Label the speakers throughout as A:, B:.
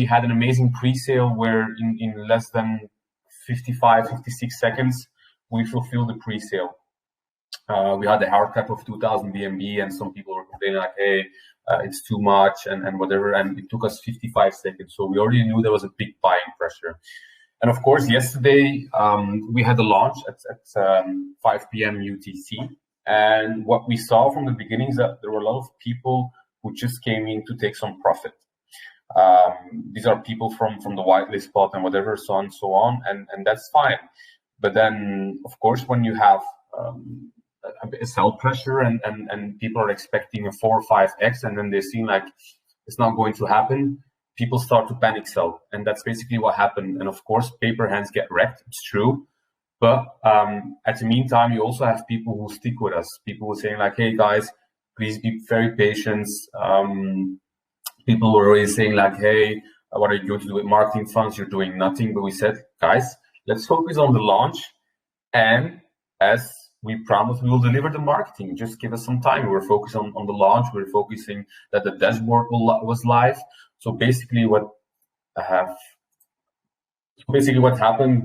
A: had an amazing pre-sale where in less than 55, 56 seconds, we fulfilled the pre-sale. We had a hard cap of 2,000 BNB, and some people were complaining like, hey, it's too much and whatever. And it took us 55 seconds. So we already knew there was a big buying pressure. And of course, yesterday we had a launch at 5 p.m. UTC. And what we saw from the beginning is that there were a lot of people who just came in to take some profit. These are people from the whitelist pot and whatever, so on and so on. And that's fine. But then, of course, when you have a sell pressure and people are expecting a 4 or 5x, and then they seem like it's not going to happen, people start to panic sell. And that's basically what happened. And of course, paper hands get wrecked. It's true. But at the meantime, you also have people who stick with us. People who are saying like, hey guys, please be very patient. People were always saying like, hey, what are you going to do with marketing funds? You're doing nothing. But we said, guys, let's focus on the launch. And as we promised, we will deliver the marketing. Just give us some time. We're focused on the launch. We're focusing that the dashboard was live. So basically what happened,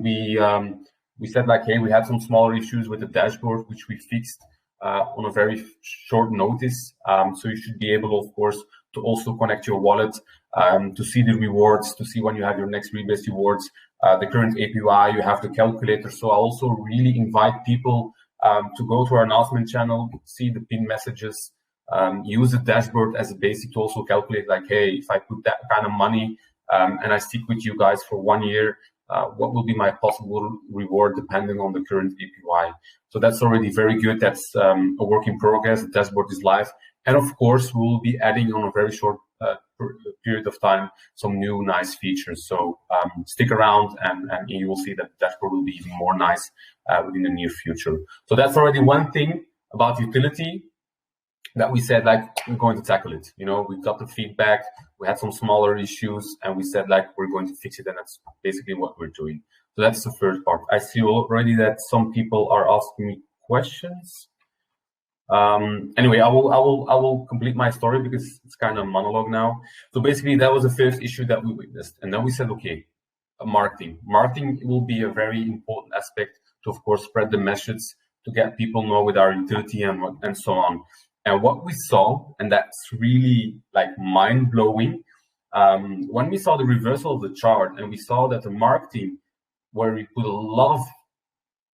A: we said like, hey, we had some smaller issues with the dashboard, which we fixed on a very short notice. So you should be able, of course, to also connect your wallet, to see the rewards, to see when you have your next rebase rewards, the current APY, you have the calculator. So I also really invite people to go to our announcement channel, see the pin messages, use the dashboard as a basic to also calculate like, hey, if I put that kind of money and I stick with you guys for 1 year, what will be my possible reward depending on the current APY? So that's already very good. That's a work in progress. The dashboard is live. And of course, we'll be adding on a very short period of time some new nice features. So stick around and you will see that the dashboard will be even more nice within the near future. So that's already one thing about utility that we said, like, we're going to tackle it. You know, we got the feedback, we had some smaller issues, and we said, like, we're going to fix it, and that's basically what we're doing. So that's the first part. I see already that some people are asking me questions. Anyway, I will complete my story because it's kind of a monologue now. So basically, that was the first issue that we witnessed, and then we said, okay, marketing. Marketing will be a very important aspect to, of course, spread the message to get people know with our utility and so on. And what we saw, and that's really like mind-blowing, when we saw the reversal of the chart and we saw that the marketing, where we put a lot of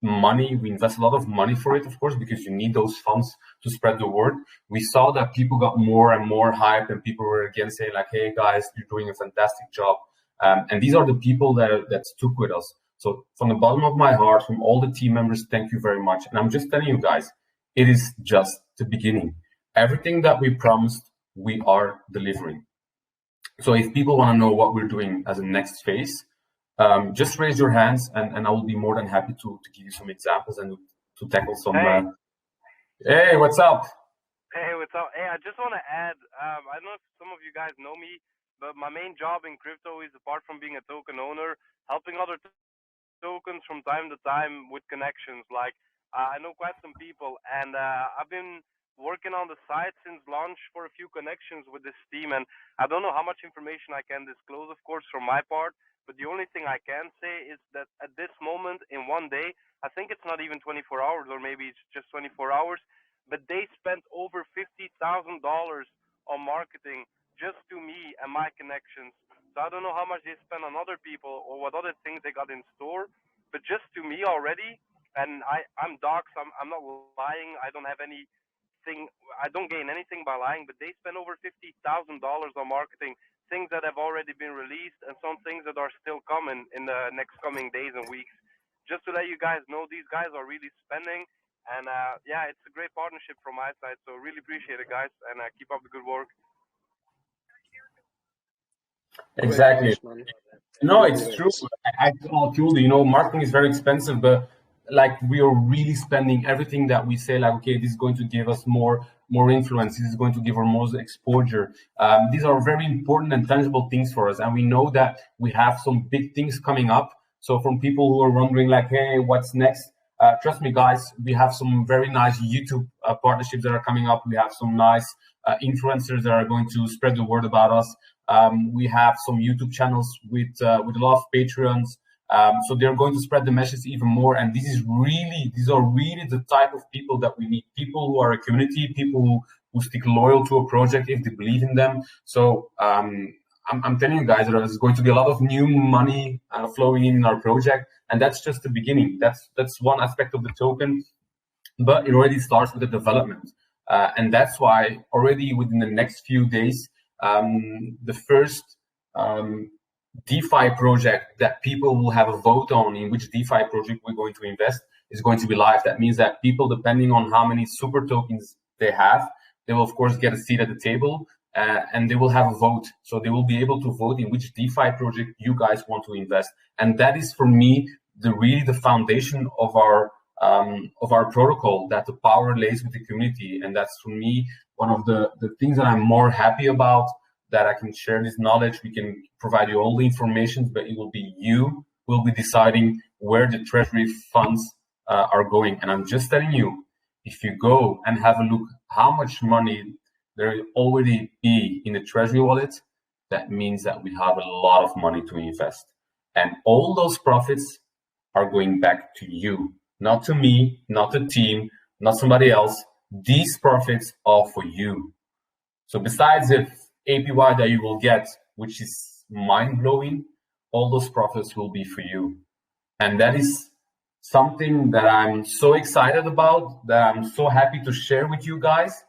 A: money, we invest a lot of money for it, of course, because you need those funds to spread the word. We saw that people got more and more hype, and people were again saying like, hey guys, you're doing a fantastic job. And these are the people that stuck with us. So from the bottom of my heart, from all the team members, thank you very much. And I'm just telling you guys, it is just the beginning. Everything that we promised, we are delivering. So if people want to know what we're doing as a next phase, just raise your hands and I will be more than happy to give you some examples and to tackle some. Hey, what's up?
B: Hey, what's up? Hey, I just want to add, I don't know if some of you guys know me, but my main job in crypto is, apart from being a token owner, helping other tokens from time to time with connections. Like, I know quite some people, and I've been working on the site since launch for a few connections with this team, and I don't know how much information I can disclose, of course, from my part, but the only thing I can say is that at this moment, in one day, I think it's not even 24 hours, or maybe it's just 24 hours, but they spent over $50,000 on marketing just to me and my connections. So I don't know how much they spend on other people or what other things they got in store, but just to me already, and I'm doxxed, I'm not lying, I don't have anything, I don't gain anything by lying, but they spend over $50,000 on marketing, things that have already been released and some things that are still coming in the next coming days and weeks. Just to let you guys know, these guys are really spending, and yeah, it's a great partnership from my side, so really appreciate it, guys, and keep up the good work.
A: Exactly. No, it's true. I truly, you know, marketing is very expensive, but like we are really spending everything that we say, like, okay, this is going to give us more influence. This is going to give us more exposure. These are very important and tangible things for us. And we know that we have some big things coming up. So from people who are wondering like, hey, what's next? Trust me, guys, we have some very nice YouTube partnerships that are coming up. We have some nice influencers that are going to spread the word about us. We have some YouTube channels with a lot of Patreons. So they're going to spread the message even more. And these are really the type of people that we need. People who are a community, people who stick loyal to a project if they believe in them. So I'm telling you guys, there's going to be a lot of new money flowing in our project, and that's just the beginning. That's one aspect of the token, but it already starts with the development, and that's why already within the next few days, the first DeFi project that people will have a vote on in which DeFi project we're going to invest is going to be live. That means that people, depending on how many super tokens they have, they will of course get a seat at the table. And they will have a vote. So they will be able to vote in which DeFi project you guys want to invest. And that is for me, really the foundation of our protocol, that the power lays with the community. And that's for me, one of the things that I'm more happy about, that I can share this knowledge. We can provide you all the information, but it will be you will be deciding where the treasury funds are going. And I'm just telling you, if you go and have a look how much money there already be in the treasury wallet, that means that we have a lot of money to invest. And all those profits are going back to you, not to me, not the team, not somebody else. These profits are for you. So besides the APY that you will get, which is mind-blowing, all those profits will be for you. And that is something that I'm so excited about, that I'm so happy to share with you guys.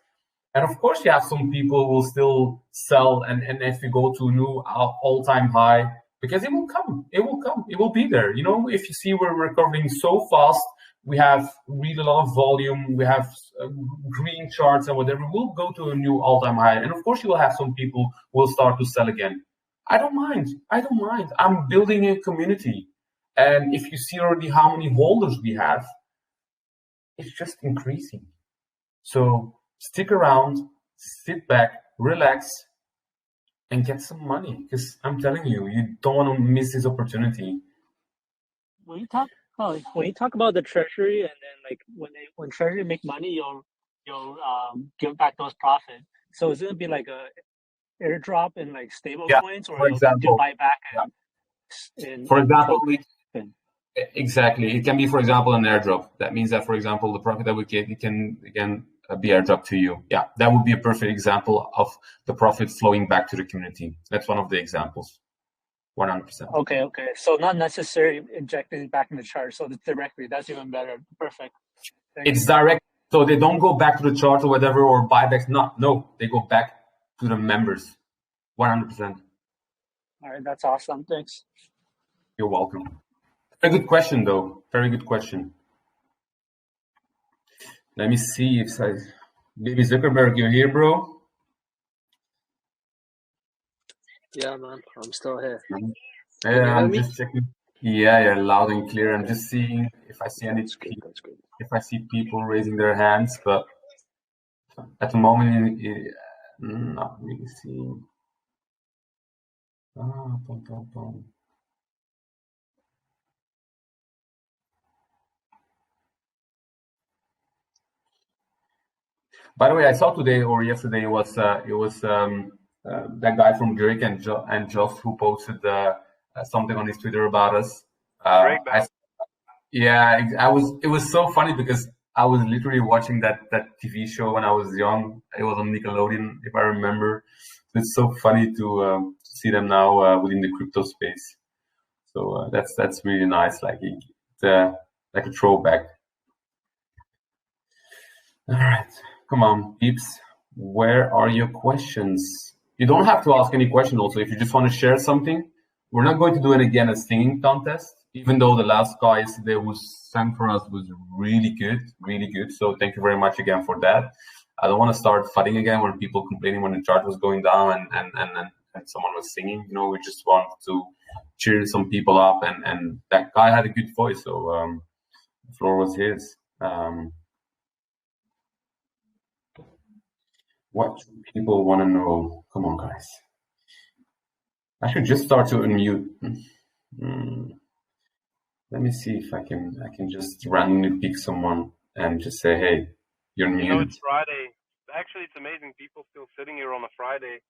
A: And of course, you have some people who will still sell, and if you go to a new all-time high, because it will come, it will be there. You know, if you see we're recovering so fast, we have really a lot of volume, we have green charts and whatever, we'll go to a new all-time high. And of course, you will have some people who will start to sell again. I don't mind. I'm building a community. And if you see already how many holders we have, it's just increasing. So stick around, sit back, relax, and get some money. Because I'm telling you, you don't want to miss this opportunity.
C: When you talk about the treasury, and then like when treasury make money, you'll give back those profits. So is it gonna be like a airdrop in like stable coins, or
A: for example,
C: buy back
A: for example, exactly. It can be, for example, an airdrop. That means that, for example, the profit that we get, it can be airdrop to you. Yeah, that would be a perfect example of the profit flowing back to the community. That's one of the examples. 100%.
C: Okay. So not necessarily injecting back in the chart. So it's directly. That's even better. Perfect.
A: It's direct. So they don't go back to the chart or whatever, or buybacks. No, they go back to the members. 100%.
C: All right, that's awesome. Thanks.
A: You're welcome. Very good question, though. Very good question. Let me see if Baby Zuckerberg, you're here, bro?
D: Yeah, man, I'm still here.
A: Yeah, I'm just checking. Yeah, loud and clear. I'm just seeing if I see any.
D: That's good.
A: If I see people raising their hands, but at the moment, not really seeing. By the way, I saw today or yesterday it was that guy from Drake and Joff who posted something on his Twitter about us. It was so funny because I was literally watching that TV show when I was young. It was on Nickelodeon, if I remember. It's so funny to see them now within the crypto space. So that's really nice, like a throwback. All right. Come on, peeps. Where are your questions? You don't have to ask any question also. If you just want to share something, we're not going to do it again, a singing contest, even though the last guy yesterday who sang for us was really good. So thank you very much again for that. I don't want to start fighting again when people complaining when the chart was going down and someone was singing. You know, we just want to cheer some people up, and that guy had a good voice, so the floor was his. What people want to know? Come on, guys. I should just start to unmute. Let me see if I can just randomly pick someone and just say, hey, you're muted.
B: You know, it's Friday. Actually, it's amazing. People still sitting here on a Friday.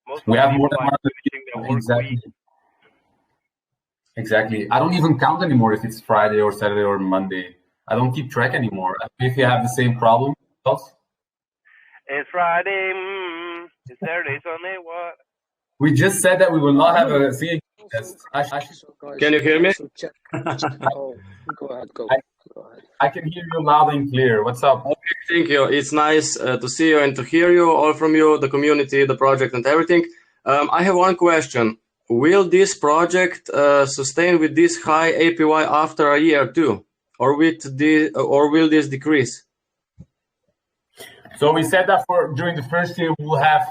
B: Most of
A: We
B: the
A: have more
B: people
A: than
B: are
A: 100
B: finishing their
A: people.
B: work
A: Exactly.
B: week.
A: Exactly. I don't even count anymore if it's Friday or Saturday or Monday. I don't keep track anymore. If you have the same problem,
B: It's Friday, it's Saturday, Sunday, what?
A: we just said that we will not have a singing
D: Also,
A: contest.
D: so guys,
E: Can you hear me?
D: also check. Oh, go ahead, go ahead.
A: I can hear you loud and clear. What's up?
E: Okay, thank you. It's nice to see you and to hear you, all from you, the community, the project, and everything. I have one question. Will this project sustain with this high APY after a year too, or will this decrease?
A: So we said that for during the first year we'll have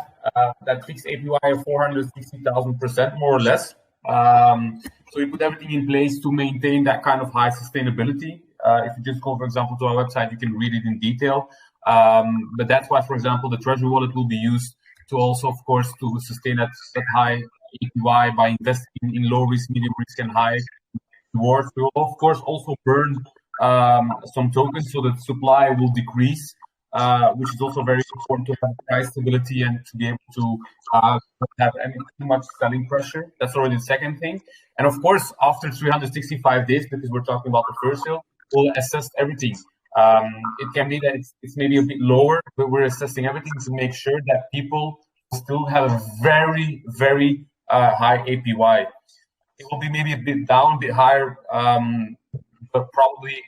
A: that fixed APY of 460,000%, more or less. So we put everything in place to maintain that kind of high sustainability. If you just go, for example, to our website, you can read it in detail. But that's why, for example, the Treasury wallet will be used to also, of course, to sustain that high APY by investing in low risk, medium risk, and high rewards. We will, of course, also burn some tokens so that supply will decrease. Which is also very important to have price stability and to be able to not have too much selling pressure. That's already the second thing. And of course, after 365 days, because we're talking about the first sale, we'll assess everything. It can be that it's maybe a bit lower, but we're assessing everything to make sure that people still have a very, very high APY. It will be maybe a bit down, a bit higher, but probably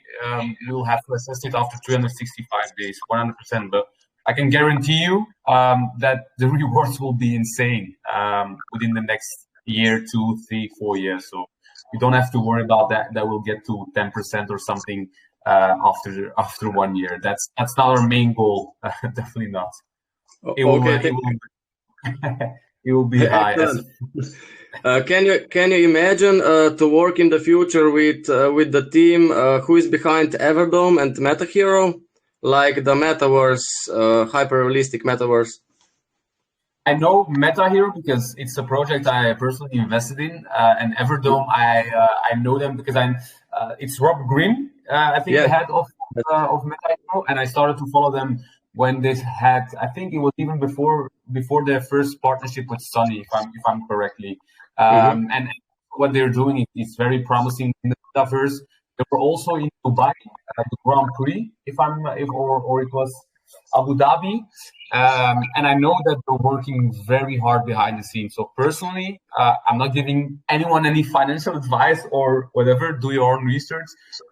A: we'll have to assess it after 365 days, 100%. But I can guarantee you that the rewards will be insane within the next year, 2, 3, 4 years. So you don't have to worry about that. That will get to 10% or something after 1 year. That's not our main goal. Definitely not. It will be high.
E: Can you imagine to work in the future with the team who is behind Everdome and MetaHero, like the metaverse, hyper realistic metaverse?
A: I know MetaHero because it's a project I personally invested in, and Everdome I know them because it's Rob Green, I think the head of MetaHero, and I started to follow them when they had, I think it was even before their first partnership with Sunny, if I'm correctly. And what they're doing is very promising in the metaverse. They were also in Dubai at the Grand Prix, or it was Abu Dhabi, and I know that they're working very hard behind the scenes. So personally, I'm not giving anyone any financial advice or whatever. Do your own research.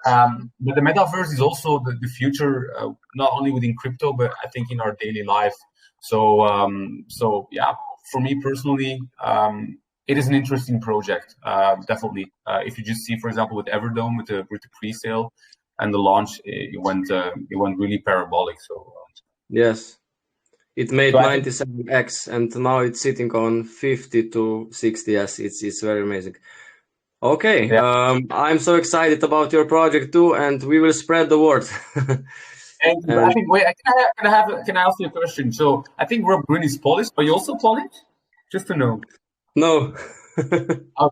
A: But the metaverse is also the future, not only within crypto, but I think in our daily life. So yeah, for me personally, it is an interesting project, definitely. If you just see, for example, with Everdome, with the pre-sale and the launch, it went really parabolic. So
E: yes, it made 97x, and now it's sitting on 50 to 60s. It's very amazing. Okay, yeah. I'm so excited about your project too, and we will spread the word.
A: And I think, wait, can I ask you a question? So I think Rob Green is Polish. Are you also Polish? Just to know.
E: No.
A: Okay, all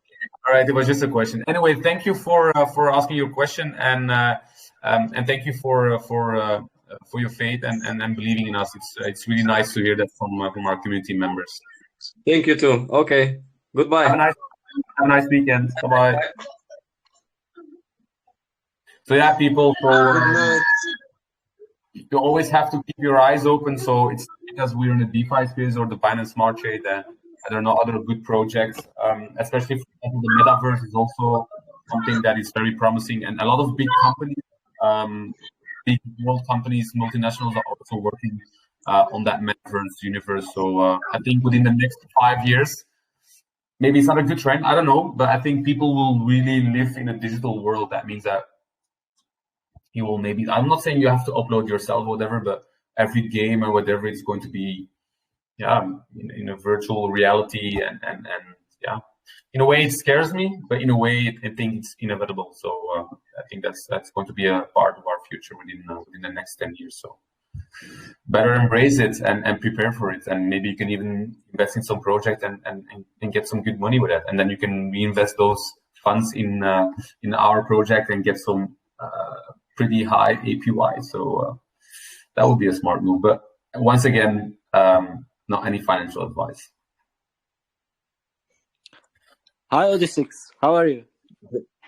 A: right. It was just a question. Anyway, thank you for asking your question, and thank you for your faith and believing in us. It's really nice to hear that from our community members.
E: Thank you too. Okay. Goodbye.
A: Have a nice weekend. Bye. So yeah, people. You always have to keep your eyes open. So it's because we're in the DeFi space or the Binance Smart Trade that there are no other good projects. Especially for example, the metaverse is also something that is very promising, and a lot of big companies, big world companies, multinationals are also working on that metaverse universe. So I think within the next 5 years, maybe it's not a good trend. I don't know, but I think people will really live in a digital world. That means that you will maybe, I'm not saying you have to upload yourself or whatever, but every game or whatever is going to be, in a virtual reality, and yeah, in a way it scares me, but in a way I think it's inevitable. So I think that's going to be a part of our future within the next 10 years. So better embrace it and prepare for it, and maybe you can even invest in some project and get some good money with it, and then you can reinvest those funds in our project and get some pretty high APY. So that would be a smart move. But once again, not any financial advice.
F: Hi, Odyssey. How are you?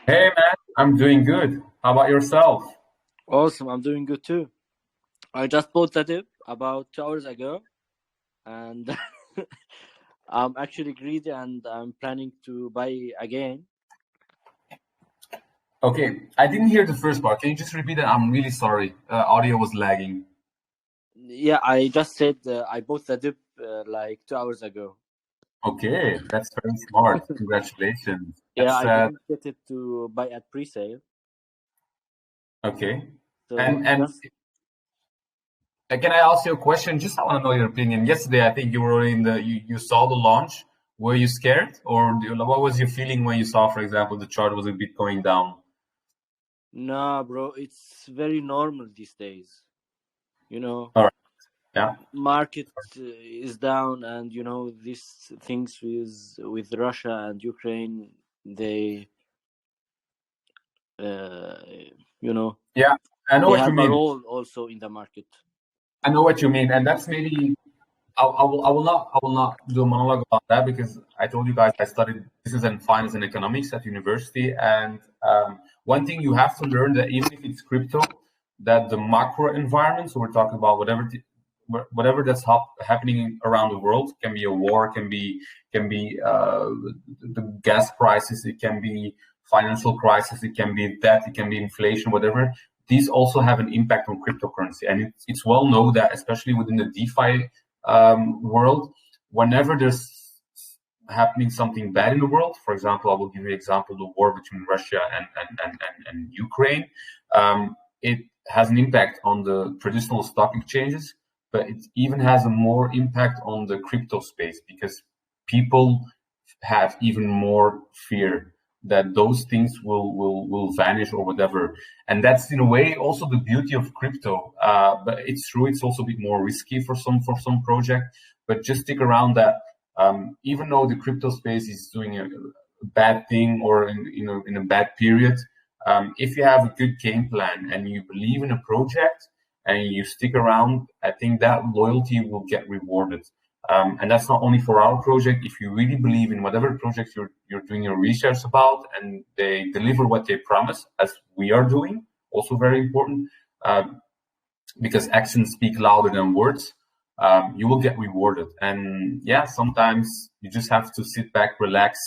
A: Hey, man, I'm doing good. How about yourself?
F: Awesome. I'm doing good too. I just bought the dip about 2 hours ago, and I'm actually greedy, and I'm planning to buy again.
A: Okay, I didn't hear the first part. Can you just repeat it? I'm really sorry. Audio was lagging.
F: Yeah, I just said I bought the dip like 2 hours ago.
A: Okay, that's very smart. Congratulations.
F: Yeah,
A: That's
F: I didn't get it to buy at pre-sale.
A: okay.
F: So
A: And
F: just
A: can I ask you a question? Just I want to know your opinion. Yesterday, I think you were in you saw the launch. Were you scared, or what was your feeling when you saw, for example, the chart was a bit going down?
F: nah, bro. It's very normal these days. You know,
A: All right. Yeah.
F: market is down, and these things with Russia and Ukraine, they
A: Yeah, I know
F: they
A: what you
F: have a
A: mean.
F: role also in the market.
A: I know what you mean, and that's maybe I will not do a monologue about that because I told you guys I studied business and finance and economics at university, and one thing you have to learn that even if it's crypto, that the macro environment, so we're talking about whatever that's happening around the world, can be a war, can be the gas prices, it can be financial crisis, it can be debt, it can be inflation, whatever. These also have an impact on cryptocurrency, and it's well known that especially within the DeFi world, whenever there's happening something bad in the world, for example, I will give you an example: the war between Russia and Ukraine. It has an impact on the traditional stock exchanges, but it even has a more impact on the crypto space because people have even more fear that those things will vanish or whatever. And that's in a way also the beauty of crypto. But it's true, it's also a bit more risky for some project. But just stick around that even though the crypto space is doing a bad thing or in a bad period, if you have a good game plan and you believe in a project and you stick around, I think that loyalty will get rewarded. And that's not only for our project. If you really believe in whatever project you're doing your research about and they deliver what they promise, as we are doing, also very important, because actions speak louder than words, you will get rewarded. And yeah, sometimes you just have to sit back, relax,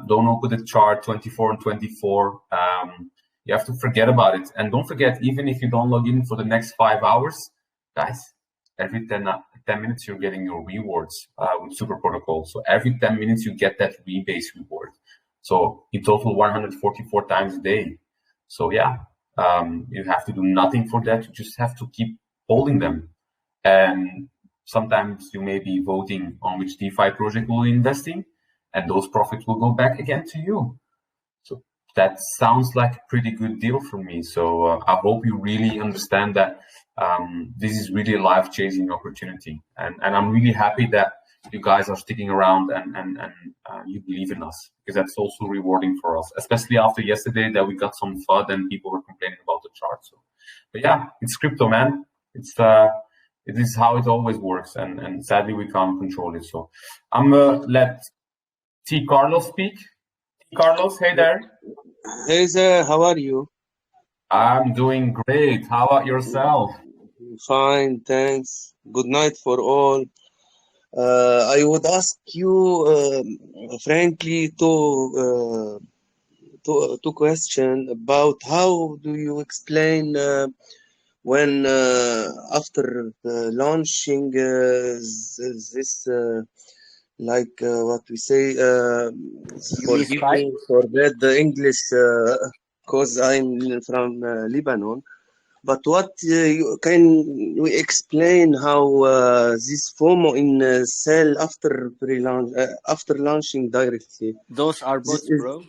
A: don't open the chart 24 and 24. You have to forget about it. And don't forget, even if you don't log in for the next 5 hours, guys, every 10 minutes you're getting your rewards with Super Protocol. So every 10 minutes you get that rebase reward. So in total 144 times a day. So yeah, you have to do nothing for that. You just have to keep holding them. And sometimes you may be voting on which DeFi project will invest in, and those profits will go back again to you. So that sounds like a pretty good deal for me. So I hope you really understand that this is really a life-changing opportunity. And I'm really happy that you guys are sticking around and you believe in us, because that's also rewarding for us, especially after yesterday that we got some FUD and people were complaining about the chart. So, but yeah, it's crypto, man. It is how it always works, and sadly we can't control it. So I'm gonna let T. Carlos speak. T. Carlos, hey there.
G: Hey there, how are you?
A: I'm doing great. How about yourself?
G: Fine, thanks. Good night for all. I would ask you, frankly, to question about how do you explain when after launching this like what we say, forgive
F: Spike?
G: me for the English, cause I'm from Lebanon. But what can we explain how this FOMO in sell after pre-launch, after launching directly?
F: Those are
G: This
F: bots,
G: is
F: bro.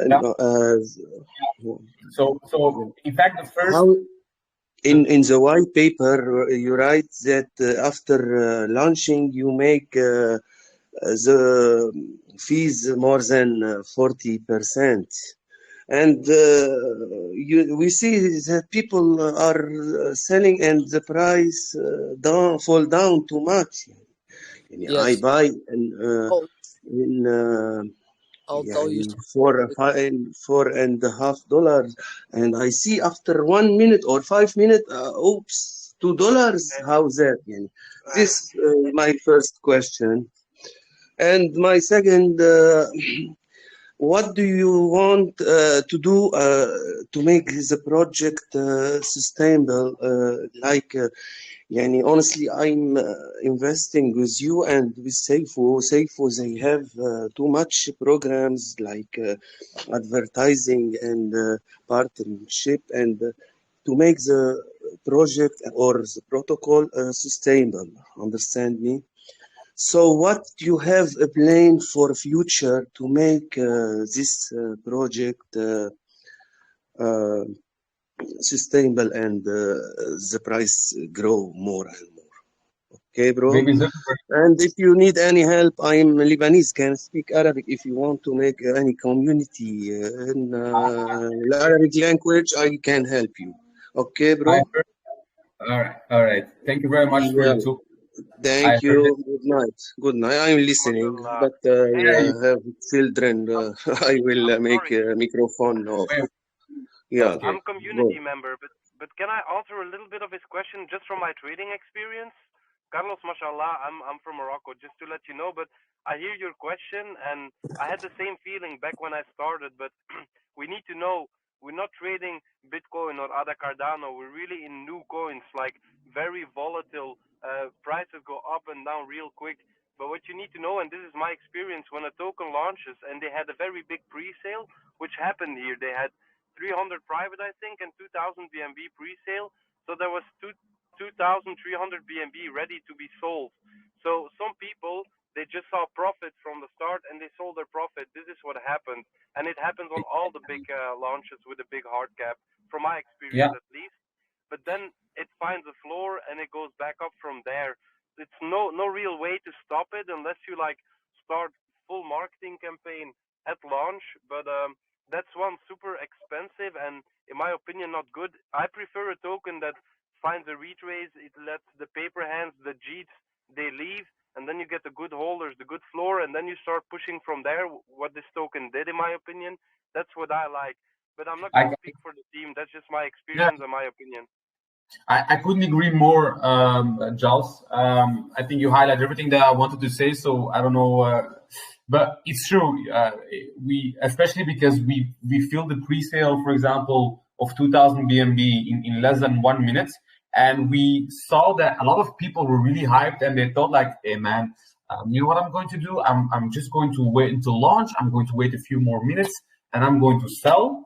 A: Yeah.
G: uh,
A: So in fact, the first
G: how in the white paper you write that after launching you make the fees more than 40%. And we see that people are selling and the price fall down too much. I
F: Yes.
G: buy and
F: Oh,
G: in
F: although you
G: يعني $4.50, and I see after 1 minute or 5 minutes, oops, $2. How's that? يعني, this my first question. And my second, what do you want to do to make the project sustainable? Yani honestly, I'm investing with you and with Seifu. Seifu, they have too much programs like advertising and partnership, and to make the project or the protocol sustainable. Understand me? So what you have a plan for future to make this project sustainable and the price grow more and more? Okay, bro?
A: Maybe Zuckerberg.
G: And if you need any help, I'm Lebanese, can speak Arabic. If you want to make any community in Arabic language, I can help you. Okay,
A: I
G: bro?
A: heard, all right. Thank you very much for
G: Yeah.
A: the talk.
G: Thank
A: I
G: you.
A: heard it.
G: Good night. Good night. I'm listening,
B: Mashallah.
G: but
A: Yeah,
G: I have children. I will
B: I'm
G: make
B: sorry.
G: a microphone off.
A: wait,
G: Yeah.
A: okay.
B: I'm community member, but can I answer a little bit of his question just from my trading experience? Carlos, mashallah, I'm from Morocco, just to let you know. But I hear your question, and I had the same feeling back when I started. But we need to know we're not trading Bitcoin or ADA Cardano. We're really in new coins, like very volatile. Prices go up and down real quick. But what you need to know, and this is my experience, when a token launches and they had a very big pre-sale, which happened here, they had 300 private, I think, and 2,000 BNB pre-sale. So there was 2,300 BNB ready to be sold. So some people, they just saw profit from the start and they sold their profit. This is what happened. And it happens on all the big launches with a big hard cap, from my experience
A: Yeah,
B: at least. But then it finds a floor and it goes back up from there. It's no real way to stop it unless you like start full marketing campaign at launch. But that's one super expensive and in my opinion not good. I prefer a token that finds a retrace, it lets the paper hands, the JEETs, they leave, and then you get the good holders, the good floor, and then you start pushing from there. What this token did, in my opinion, that's what I like. But I'm not
A: I,
B: gonna speak for the team. That's just my
A: yeah,
B: experience and my opinion.
A: I couldn't agree more, Giles. I think you highlight everything that I wanted to say. So I don't know, but it's true. We, especially because we filled the pre-sale, for example, of 2,000 BNB in less than 1 minute, and we saw that a lot of people were really hyped, and they thought like, "Hey man, you know what I'm going to do? I'm just going to wait until launch. I'm going to wait a few more minutes, and I'm going to sell."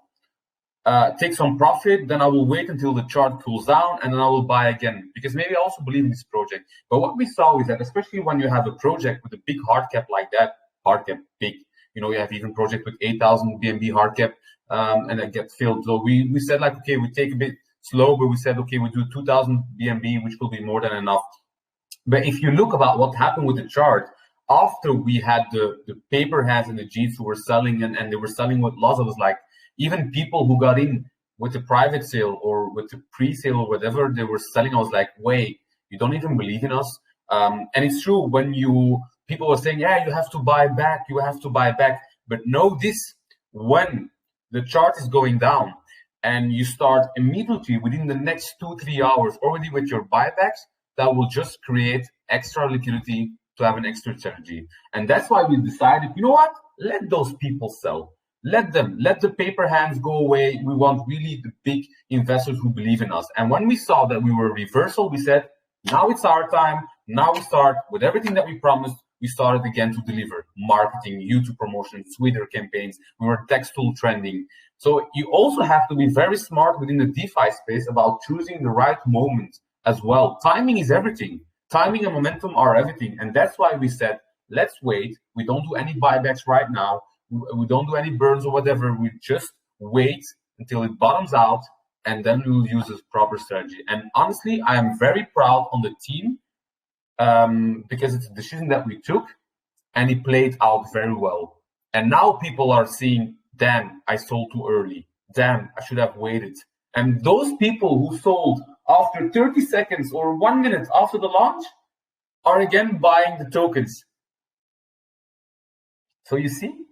A: Take some profit, then I will wait until the chart cools down, and then I will buy again. Because maybe I also believe in this project. But what we saw is that, especially when you have a project with a big hard cap like that, hard cap big, you know, you have even project with 8,000 BNB hard cap, and that gets filled. So we said like, okay, we take a bit slow, but we said, okay, we do 2,000 BNB, which will be more than enough. But if you look about what happened with the chart, after we had the paper hands and the JEETs who were selling and they were selling with loss, I was like, even people who got in with the private sale or with the pre-sale or whatever they were selling, I was like, wait, you don't even believe in us? And it's true when people were saying, yeah, you have to buy back, you have to buy back. But know this, when the chart is going down and you start immediately within the next 2-3 hours already with your buybacks, that will just create extra liquidity to have an extra strategy. And that's why we decided, you know what? Let those people sell. Let the paper hands go away. We want really the big investors who believe in us. And when we saw that we were reversal, we said, now it's our time. Now we start with everything that we promised. We started again to deliver marketing, YouTube promotions, Twitter campaigns. We were textile trending. So you also have to be very smart within the DeFi space about choosing the right moment as well. Timing is everything. Timing and momentum are everything. And that's why we said, let's wait. We don't do any buybacks right now. We don't do any burns or whatever. We just wait until it bottoms out, and then we'll use a proper strategy. And honestly, I am very proud on the team because it's a decision that we took, and it played out very well. And now people are seeing, damn, I sold too early. Damn, I should have waited. And those people who sold after 30 seconds or 1 minute after the launch are again buying the tokens. So you see,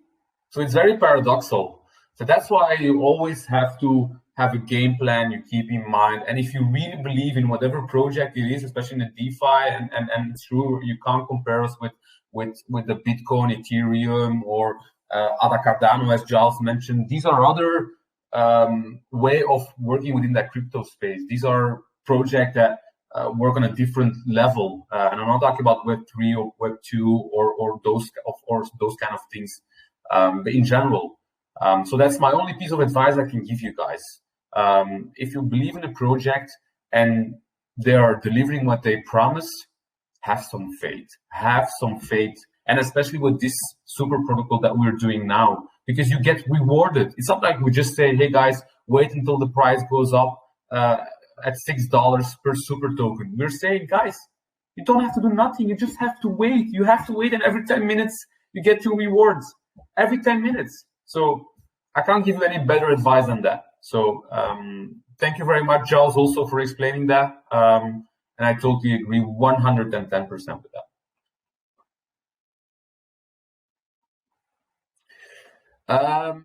A: so it's very paradoxical. So that's why you always have to have a game plan you keep in mind. And if you really believe in whatever project it is, especially in the DeFi, and it's true, you can't compare us with the Bitcoin, Ethereum, or Ada Cardano, as Giles mentioned. These are other way of working within that crypto space. These are projects that work on a different level, and I'm not talking about Web3 or Web2 or those, of course, those kind of things, but in general. So that's my only piece of advice I can give you guys. If you believe in a project and they are delivering what they promise, have some faith. Have some faith, and especially with this super protocol that we're doing now, because you get rewarded. It's not like we just say, "Hey guys, wait until the price goes up at $6 per super token." We're saying, guys, you don't have to do nothing. You just have to wait. You have to wait, and every 10 minutes you get your rewards. Every 10 minutes. So I can't give you any better advice than that. So thank you very much, Giles, also for explaining that. And I totally agree 110% with that.